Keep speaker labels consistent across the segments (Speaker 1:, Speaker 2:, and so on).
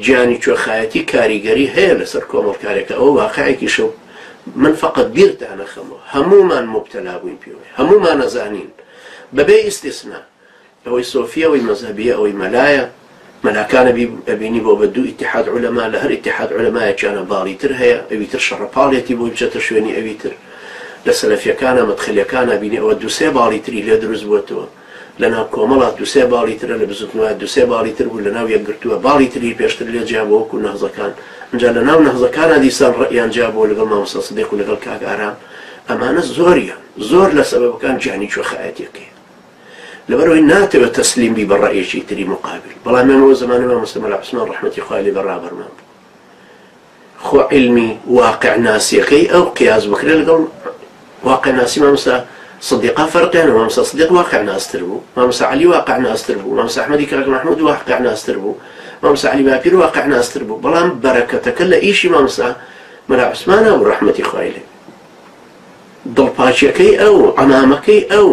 Speaker 1: جیانی کوێخایەتی کاریگەری هەیە لەسەر کۆمەڵکارێکە ئەوە واقعێکی شەو من فقط بیرتانە خەمەوە هەمومان مبتەلا بووین پێوەی هەمومان نەزانین بەبێ ئیستیسنا ئەوەی سۆفیە ئەوەی مەزهەبیە ئەوەی مەلایە مەلاکانە ئەبینی بۆ بە دوو ئیتیحاد عولەما لە هەر ئیتیحاد عولەمایەکیانە باڵیتر هەیە ئەویتر شەڕەپاڵێتی بۆی بچێتە شوێنی ئەویتر لە سەلەفیەکانە مەدخەلیەکانە بینی ئەوە دووسێ باڵیتری لێ دروست بووەتەوە لەناو کۆمەڵات دووسێ باڵیترە لە بزوتنوە دووسێ باڵیتر بوو لەناو یەکگرتووە باڵیتری پێشتر لێ جیابەوە وەکو نەهزەکان اینجا لەناو نەهزەکانە دیسان ڕەئیان جیابەوە لەگەڵ مامۆستا سەدیق و لەگەڵ کاک ئارام ئەمانە زۆریان زۆر لە سەبەبەکان جیانی کوێخایەتیەکەیە لەبەرەوەی ناتەوێت تەسلیم بی بە ڕەئیەکی تری مقابل بەڵام ئێمە زمانی مامۆستا مەلا عوسمان ڕەحمەتی خوای لێ بەڕابەرمان بوو خۆ علمی واقع ناسیەکەی ئەو قیاس بکرێ لەگەڵ واقع ناسی مامۆستا صديقة فرقين مامۆستا صديق واقع ناستر بوو مامۆستا علی واقع ناستر بوو مامۆستا ئەحمەدی کاک محمود واقع ناستر بوو مامۆستا علی باپیر واقع ناستر بوو بەڵام بەرەکەتەکە لە ئیشی مامۆستا مەلا عوسمانە و ڕەحمەتی خوای لێ دڵپاچیەکەی ئەو عەمامەکەی ئەو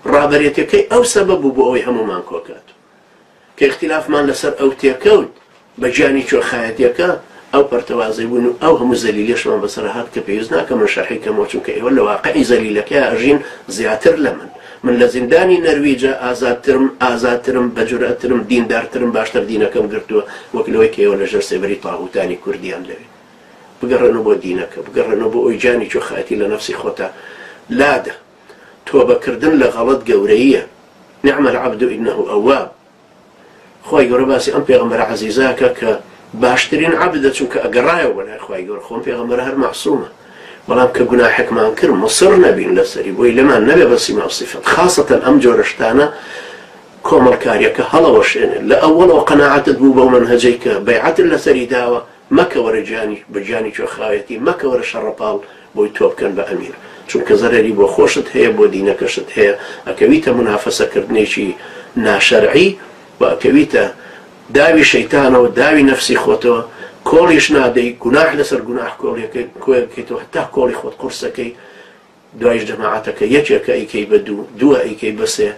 Speaker 1: ڕابەرێتەکەی ئەو سەبەب بوو بۆ ئەوەی هەمومان کۆکات کە اختلافمان لەسەر ئەو تێکەوت بە گیانی کوێخایەتیەکە ئەو پەرتەوازەی بوون و ئەو هەموو زەلیلەشمان بەسەر هات کە پێویست ناکەم من شەرحی کەمەوە چونکە ئێوە لە واقعی زەلیلەکەی ئەژین زیاتر لە من لە زیندانی نەرویجە ئازادترم بەجورئەترم دیندارترم باشتر دینەکەم گرتووە وەک لەوەی کە ئێوە لەژێر سێبەری تاغوتانی کوردیان لەوێ بگەڕێنەوە بۆ دینەکە بگەڕێنەوە بۆ ئەوی گیانی کوێخایەتی لە نەفسی خۆتا لادە تۆبەکردن لە غەڵەت گەورەیە نعم العبد إنه أواب خوای گەورە باسی ئەم پێغەمبەرە عەزیزاکە کە باشترین عەبدە چونکە ئەگەڕایەوە بەلای خوای گەورە خۆم پێغەمبەرە هەر مەعسوومە بەڵام کە گوناحێکمان کرد مصر نەبین لەسەری بۆی لەمان نەبێ بە سیما و صیفەت خاصەتەن ئەم جۆرە شتانە کۆمەڵکاریەکە هەڵەوەشێنێ لە ئەوەڵەوە قەناعەتت بوو بەو مەنهەجەی کە بەیعەتت لەسەری داوە مەکەوەرە بە گیانی کوێخایەتی مەکەوەرە شەڕەپاڵ بۆی تۆ بکەن بە ئەمیر چونکە زەرەری بۆ خۆشت هەیە بۆ دینەکەشت هەیە ئەکەویتە منافەسەکردنێکی ناشەرعی و ئەکەویتە داوی شەیتانەوە داوی نەفسی خۆتەوە کۆڵیش نادەی گوناح لەسەر گوناح کۆڵیەکەیتەوە هەتا کۆڵی خۆت قورسەکەی دوایش جەماعەتەکە یەکێکە ئەیکەی بە دووە ئەیکەی بە سێ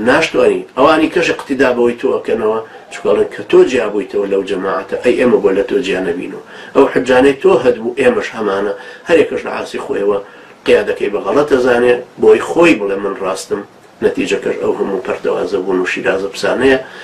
Speaker 1: ناشتوانی ئەوانی کەش اقتیدا بەوەی تۆ ئەکەنەوە چکڵن کە تۆ جیابوویتەوە لەو جەماعەتە ئەی ئێمە بۆ لە تۆ جیا نەبینەوە ئەو حجانەی تۆ هەدبوو ئێمەش هەمانە هەرێکەش لە عاسی خۆیەوە قیادەکەی بە غەڵەت دەزانێ بۆی خۆی بڵێ من ڕاستم نەتیجەکەش ئەو هەموو پەرتەوازە بوون و شیرازە پسانەیە